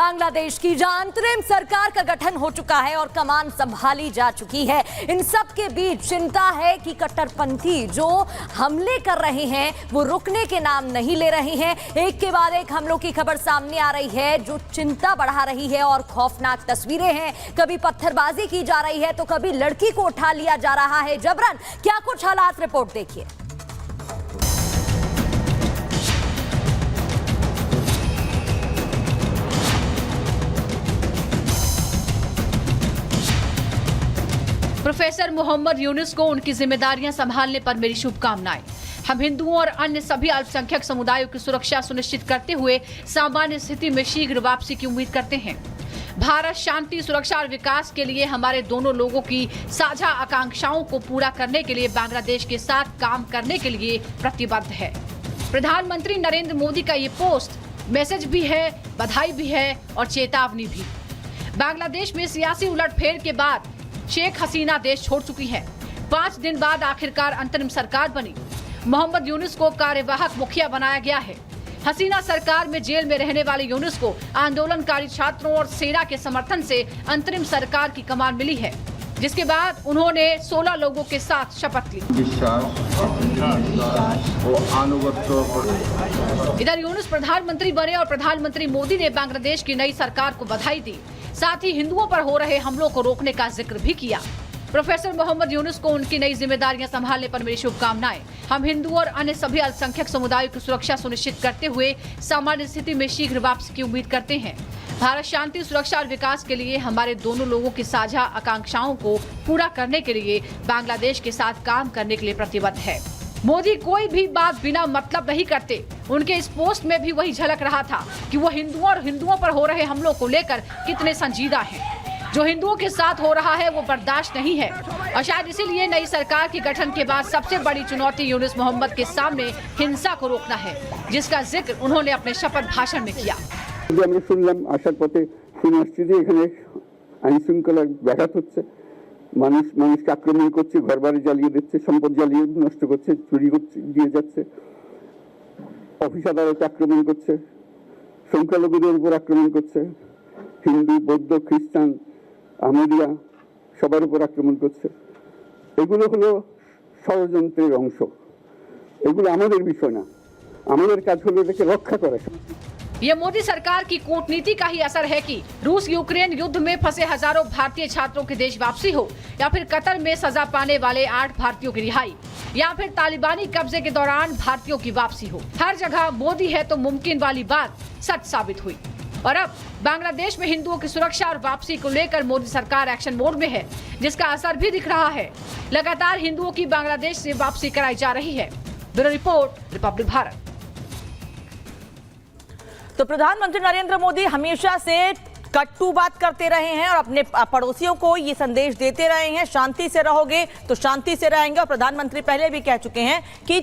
बांग्लादेश की जहां अंतरिम सरकार का गठन हो चुका है और कमान संभाली जा चुकी है, इन सब के बीच चिंता है कि कट्टरपंथी जो हमले कर रहे हैं वो रुकने के नाम नहीं ले रहे हैं। एक के बाद एक हमलों की खबर सामने आ रही है जो चिंता बढ़ा रही है और खौफनाक तस्वीरें हैं। कभी पत्थरबाजी की जा रही है तो कभी लड़की को उठा लिया जा रहा है जबरन। क्या कुछ हालात, रिपोर्ट देखिए। प्रोफेसर मोहम्मद यूनुस को उनकी जिम्मेदारियां संभालने पर मेरी शुभकामनाएं। हम हिंदुओं और अन्य सभी अल्पसंख्यक समुदायों की सुरक्षा सुनिश्चित करते हुए सामान्य स्थिति में शीघ्र वापसी की उम्मीद करते हैं। भारत शांति, सुरक्षा और विकास के लिए हमारे दोनों लोगों की साझा आकांक्षाओं को पूरा करने के लिए बांग्लादेश के साथ काम करने के लिए प्रतिबद्ध है। प्रधानमंत्री नरेंद्र मोदी का ये पोस्ट मैसेज भी है, बधाई भी है और चेतावनी भी। बांग्लादेश में सियासी उलटफेर के बाद शेख हसीना देश छोड़ चुकी है। 5 दिन बाद आखिरकार अंतरिम सरकार बनी। मोहम्मद यूनुस को कार्यवाहक मुखिया बनाया गया है। हसीना सरकार में जेल में रहने वाले यूनुस को आंदोलनकारी छात्रों और सेना के समर्थन से अंतरिम सरकार की कमान मिली है, जिसके बाद उन्होंने 16 लोगों के साथ शपथ ली। इधर यूनुस प्रधानमंत्री बने और प्रधानमंत्री मोदी ने बांग्लादेश की नई सरकार को बधाई दी। साथ ही हिंदुओं पर हो रहे हमलों को रोकने का जिक्र भी किया। प्रोफेसर मोहम्मद यूनुस को उनकी नई जिम्मेदारियां संभालने पर मेरी शुभकामनाएं। हम हिंदुओं और अन्य सभी अल्पसंख्यक समुदायों की सुरक्षा सुनिश्चित करते हुए सामान्य स्थिति में शीघ्र वापसी की उम्मीद करते हैं। भारत शांति, सुरक्षा और विकास के लिए हमारे दोनों लोगों की साझा आकांक्षाओं को पूरा करने के लिए बांग्लादेश के साथ काम करने के लिए प्रतिबद्ध है। मोदी कोई भी बात बिना मतलब नहीं करते। उनके इस पोस्ट में भी वही झलक रहा था कि वो हिंदुओं पर हो रहे हमलों को लेकर कितने संजीदा हैं। जो हिंदुओं के साथ हो रहा है वो बर्दाश्त नहीं है और शायद इसीलिए नई सरकार के गठन के बाद सबसे बड़ी चुनौती यूनुस मोहम्मद के सामने हिंसा को रोकना है, जिसका जिक्र उन्होंने अपने शपथ भाषण में किया। মানুষকে আক্রমণ করছে, ঘরবাড়ি জ্বালিয়ে দিচ্ছে, সম্পদ জ্বালিয়ে নষ্ট করছে, চুরি দিয়ে যাচ্ছে, অফিস আদালতে আক্রমণ করছে, সংখ্যালঘুদের উপর আক্রমণ করছে, হিন্দু, বৌদ্ধ, খ্রিস্টান, আহমদিয়া সবার উপর আক্রমণ করছে। এগুলো হলো ষড়যন্ত্রের অংশ। এগুলো আমাদের বিষয় না। আমাদের কাজ হলো এটাকে রক্ষা করা। ये मोदी सरकार की कूटनीति का ही असर है कि रूस यूक्रेन युद्ध में फंसे हजारों भारतीय छात्रों की देश वापसी हो, या फिर कतर में सजा पाने वाले 8 भारतीयों की रिहाई, या फिर तालिबानी कब्जे के दौरान भारतीयों की वापसी हो। हर जगह मोदी है तो मुमकिन वाली बात सच साबित हुई और अब बांग्लादेश में हिंदुओं की सुरक्षा और वापसी को लेकर मोदी सरकार एक्शन मोड में है, जिसका असर भी दिख रहा है। लगातार हिंदुओं की बांग्लादेश से वापसी कराई जा रही है। Bureau report, Republic Bharat. तो प्रधानमंत्री नरेंद्र मोदी हमेशा से कट्टू बात करते रहे हैं और अपने पड़ोसियों को ये संदेश देते रहे हैं, शांति से रहोगे तो शांति से रहेंगे। और प्रधानमंत्री पहले भी कह चुके हैं कि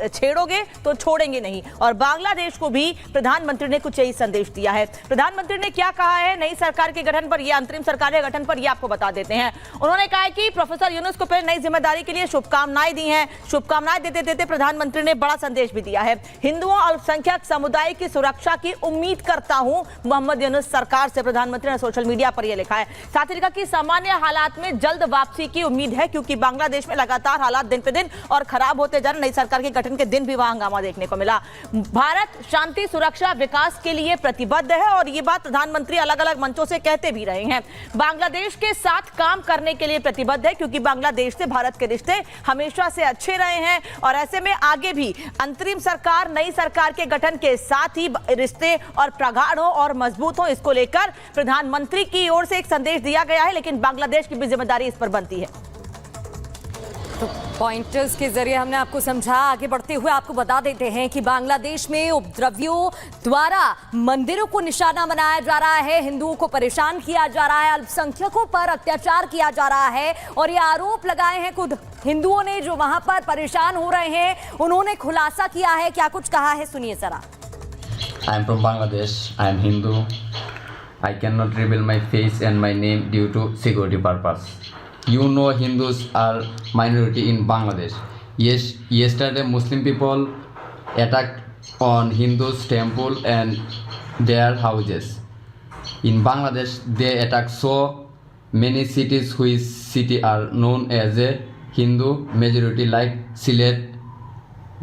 छेड़ोगे तो छोड़ेंगे नहीं। और बांग्लादेश को भी प्रधानमंत्री ने कुछ यही संदेश दिया है। प्रधानमंत्री ने क्या कहा है नई सरकार के गठन पर, यह अंतरिम सरकार के गठन पर, यह आपको बता देते हैं। उन्होंने कहा है कि प्रोफेसर यूनुस को पहले नई जिम्मेदारी के लिए शुभकामनाएं दी हैं। शुभकामनाएं देते देते प्रधानमंत्री ने बड़ा संदेश भी दिया है। हिंदुओं अल्पसंख्यक समुदाय की सुरक्षा की उम्मीद करता हूं मोहम्मद यूनुस सरकार से, प्रधानमंत्री ने सोशल मीडिया पर यह लिखा है। साथ ही लिखा कि सामान्य हालात में जल्द वापसी की उम्मीद है, क्योंकि बांग्लादेश में लगातार हालात दिन पे दिन और खराब होते जा रहे। नई सरकार के गठन के दिन भी वहां हंगामा देखने को मिला। भारत शांति, सुरक्षा, विकास के लिए प्रतिबद्ध है और ये बात प्रधानमंत्री अलग अलग मंचों से कहते भी रहे हैं। बांग्लादेश के साथ काम करने के लिए प्रतिबद्ध है, क्योंकि बांग्लादेश से भारत के रिश्ते हमेशा से अच्छे रहे हैं और ऐसे में आगे भी अंतरिम सरकार, नई सरकार के गठन के साथ ही रिश्ते और प्रगाढ़ हो और मजबूत हो, इसको लेकर प्रधानमंत्री की ओर से एक संदेश दिया गया है। लेकिन बांग्लादेश की भी जिम्मेदारी इस पर बनती है। तो पॉइंटर्स के जरिए हमने आपको समझा। आगे बढ़ते हुए आपको बता देते हैं कि बांग्लादेश में उपद्रवियों द्वारा मंदिरों को निशाना बनाया जा रहा है, हिंदुओं को परेशान किया जा रहा है, अल्पसंख्यकों पर अत्याचार किया जा रहा है और ये आरोप लगाए हैं खुद हिंदुओं ने जो वहां पर परेशान हो रहे हैं। उन्होंने खुलासा किया है, क्या कुछ कहा है, सुनिए जरा। I am from Bangladesh. I am Hindu. I cannot reveal my face and my name due to security purpose. You know Hindus are minority in Bangladesh. Yes, yesterday Muslim people attacked on Hindus temple and their houses. In Bangladesh, they attack so many cities which city are known as a Hindu majority like Sylhet,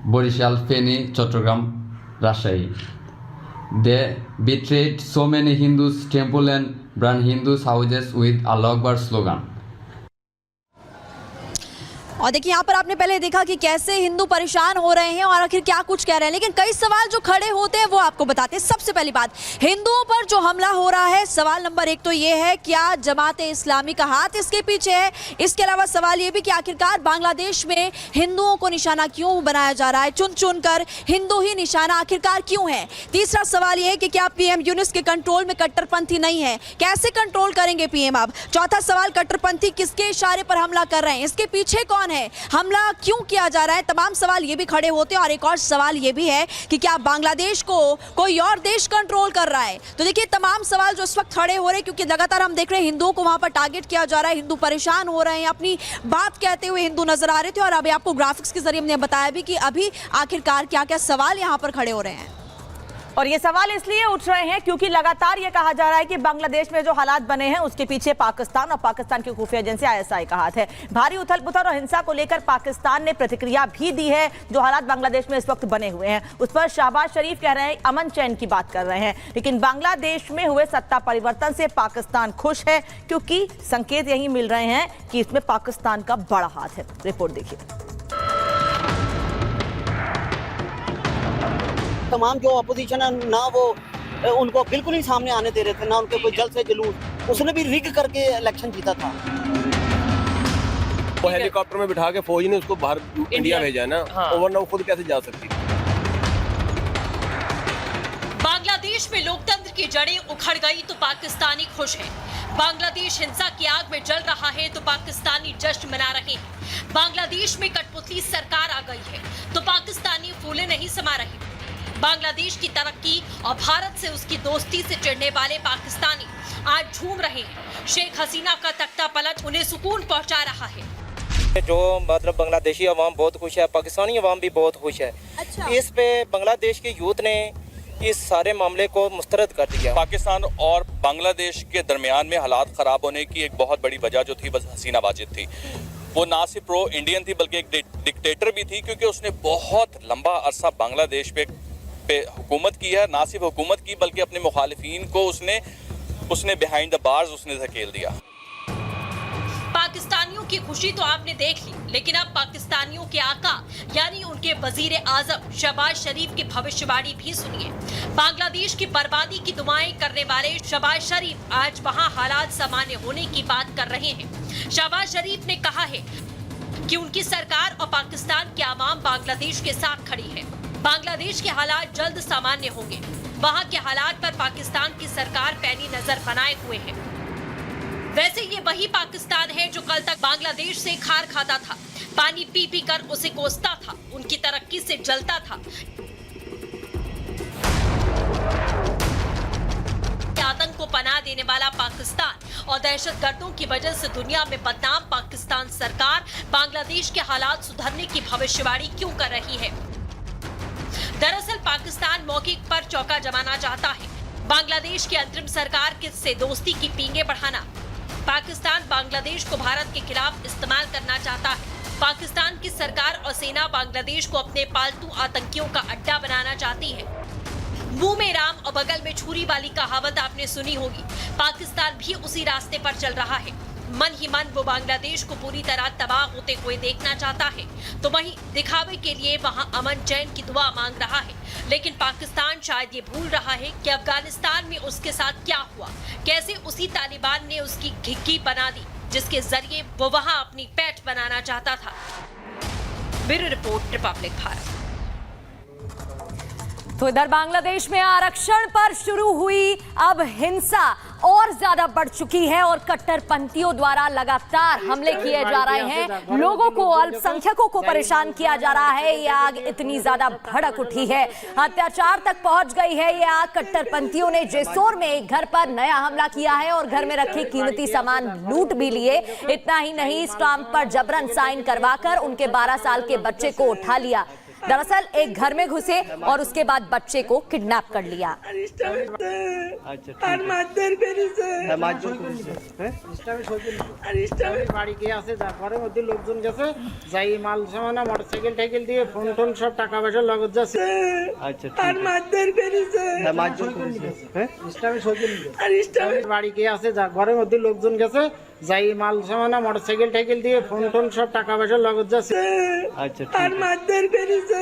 Borishal, Feni, Chattogram, Rajshahi. They betrayed so many Hindus temple and burned Hindus houses with Allah Akbar slogan. और देखिए यहाँ पर आपने पहले देखा कि कैसे हिंदू परेशान हो रहे हैं और आखिर क्या कुछ कह रहे हैं, लेकिन कई सवाल जो खड़े होते हैं वो आपको बताते हैं। सबसे पहली बात, हिंदुओं पर जो हमला हो रहा है, सवाल नंबर एक तो ये है, क्या जमाते इस्लामी का हाथ इसके पीछे है? इसके अलावा सवाल ये भी कि आखिरकार बांग्लादेश में हिंदुओं को निशाना क्यों बनाया जा रहा है? चुन चुन कर हिंदू ही निशाना आखिरकार क्यों है? तीसरा सवाल ये है कि क्या पीएम यूनुस के कंट्रोल में कट्टरपंथी नहीं है? कैसे कंट्रोल करेंगे पीएम अब? चौथा सवाल, कट्टरपंथी किसके इशारे पर हमला कर रहे हैं? इसके पीछे कौन है? हमला क्यों किया जा रहा है? तमाम सवाल ये भी खड़े होते हैं। और एक और सवाल ये भी है कि क्या बांग्लादेश को कोई और देश कंट्रोल कर रहा है? तो देखिए तमाम सवाल जो इस वक्त खड़े हो रहे हैं, क्योंकि लगातार हम देख रहे हैं हिंदुओं को वहां पर टारगेट किया जा रहा है, हिंदू परेशान हो रहे हैं, अपनी बात कहते हुए हिंदू नजर आ रहे थे। और अभी आपको ग्राफिक्स के जरिए हमने बताया भी कि अभी आखिरकार क्या क्या सवाल यहाँ पर खड़े हो रहे हैं। और ये सवाल इसलिए उठ रहे हैं क्योंकि लगातार ये कहा जा रहा है कि बांग्लादेश में जो हालात बने हैं उसके पीछे पाकिस्तान और पाकिस्तान की खुफिया एजेंसी आईएसआई का हाथ है। भारी उथल-पुथल और हिंसा को लेकर पाकिस्तान ने प्रतिक्रिया भी दी है। जो हालात बांग्लादेश में इस वक्त बने हुए हैं उस पर शहबाज शरीफ कह रहे हैं, अमन चैन की बात कर रहे हैं। लेकिन बांग्लादेश में हुए सत्ता परिवर्तन से पाकिस्तान खुश है क्योंकि संकेत यही मिल रहे हैं कि इसमें पाकिस्तान का बड़ा हाथ है। रिपोर्ट देखिए। तमाम जो अपोजिशन है ना, वो उनको बिल्कुल ही सामने आने दे रहे थे, ना उनके कोई जल से जुलूस। उसने भी रिग करके इलेक्शन जीता था। वो हेलीकॉप्टर में बिठा के फौज ने उसको बाहर इंडिया भेजा है ना, वरना वो खुद कैसे जा सकती। बांग्लादेश में लोकतंत्र की जड़ें उखड़ गई तो पाकिस्तानी खुश है। बांग्लादेश हिंसा की आग में जल रहा है तो पाकिस्तानी जश्न मना रहे हैं। बांग्लादेश में कठपुतली सरकार आ गई है तो पाकिस्तानी फूले नहीं समा रहे। बांग्लादेश की तरक्की और भारत से उसकी दोस्ती से चिढ़ने वाले पाकिस्तानी आज झूम रहे हैं। शेख हसीना का तख्ता पलट उन्हें सुकून पहुंचा रहा है। जो मतलब बांग्लादेशी अवाम बहुत खुश है, पाकिस्तानी अवाम भी बहुत खुश है। अच्छा। इस पे बांग्लादेश के यूथ ने इस सारे मामले को मुस्तरद कर दिया। पाकिस्तान और बांग्लादेश के दरमियान में हालात ख़राब होने की एक बहुत बड़ी वजह जो थी बस हसीना वाजिद थी। वो ना सिर्फ प्रो इंडियन थी बल्कि एक डिक्टेटर भी थी, क्योंकि उसने बहुत लंबा अरसा बांग्लादेश पे हुकूमत की है। ना सिर्फ हुकूमत की बल्कि अपने मुखालिफिन को उसने बिहाइंड द बार्स उसने धकेल दिया। पाकिस्तानियों की खुशी तो आपने देख ली, लेकिन अब पाकिस्तानियों के आका यानी उनके वजीर आजम शहबाज शरीफ की भविष्यवाणी भी सुनिए। बांग्लादेश की बर्बादी की दुआएं करने वाले शहबाज शरीफ आज वहां हालात सामान्य होने की बात कर रहे हैं। शहबाज शरीफ ने कहा है कि उनकी सरकार और पाकिस्तान के आवाम बांग्लादेश के साथ खड़ी है। बांग्लादेश के हालात जल्द सामान्य होंगे। वहां के हालात पर पाकिस्तान की सरकार पैनी नजर बनाए हुए है। वैसे ये वही पाकिस्तान है जो कल तक बांग्लादेश से खार खाता था, पानी पी पी कर उसे कोसता था, उनकी तरक्की से जलता था। आतंक को पनाह देने वाला पाकिस्तान और दहशतगर्दों की वजह से दुनिया में बदनाम पाकिस्तान सरकार बांग्लादेश के हालात सुधरने की भविष्यवाणी क्यों कर रही है? दरअसल पाकिस्तान मौके पर चौका जमाना चाहता है। बांग्लादेश की अंतरिम सरकार से दोस्ती की पींगे बढ़ाना। पाकिस्तान बांग्लादेश को भारत के खिलाफ इस्तेमाल करना चाहता है। पाकिस्तान की सरकार और सेना बांग्लादेश को अपने पालतू आतंकियों का अड्डा बनाना चाहती है। मुंह में राम और बगल में छुरी वाली कहावत आपने सुनी होगी। पाकिस्तान भी उसी रास्ते पर चल रहा है। मन ही मन वो बांग्लादेश को पूरी तरह तबाह होते हुए देखना चाहता है, तो वहीं दिखावे के लिए वहां अमन चैन की दुआ मांग रहा है। लेकिन पाकिस्तान शायद ये भूल रहा है कि अफगानिस्तान में उसके साथ क्या हुआ, कैसे उसी तालिबान ने उसकी घिग्गी बना दी जिसके जरिए वो वहां अपनी पैठ बनाना चाहता था। Bureau report, Republic Bharat. तो इधर बांग्लादेश में आरक्षण पर शुरू हुई अब हिंसा और ज्यादा बढ़ चुकी है और कट्टरपंथियों द्वारा लगातार हमले किए जा रहे हैं। लोगों को, अल्पसंख्यकों को परेशान किया जा रहा है। ये आग इतनी ज्यादा भड़क उठी है, अत्याचार तक पहुंच गई है ये आग। कट्टरपंथियों ने जेसोर में एक घर पर नया हमला किया है और घर में रखे कीमती सामान लूट भी लिए। इतना ही नहीं, स्टाम्प पर जबरन साइन करवाकर उनके 12 साल के बच्चे को उठा लिया। दरअसल एक घर में घुसे और उसके बाद बच्चे को किडनैप कर लिया। বাড়ি গিয়ে আছে যা ঘরের মধ্যে লোকজন গেছে যাই মাল সামানা মোটরসাইকেল টাইকেল দিয়ে ফোন টোন সব টাকা পয়সা লগত যাচ্ছে। আচ্ছা আর মারধর করেছে হ্যাঁ ইসলামী সকিল আর ইসলামী বাড়ি গিয়ে আছে যা ঘরের মধ্যে লোকজন গেছে যাই মাল সামানা মোটরসাইকেল টাইকেল দিয়ে ফোন টোন সব টাকা পয়সা লগত যাচ্ছে। আচ্ছা আর মারধর করেছে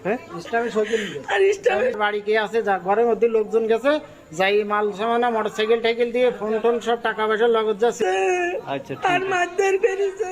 হ্যাঁ ইসলামী সকিল আর ইসলামী বাড়ি গিয়ে আছে যা ঘরের মধ্যে লোকজন গেছে যাই মাল সামানা মোটরসাইকেল টাইকেল দিয়ে ফোন টোন সব টাকা পয়সা লগত যাচ্ছে। আচ্ছা আর মারধর করেছে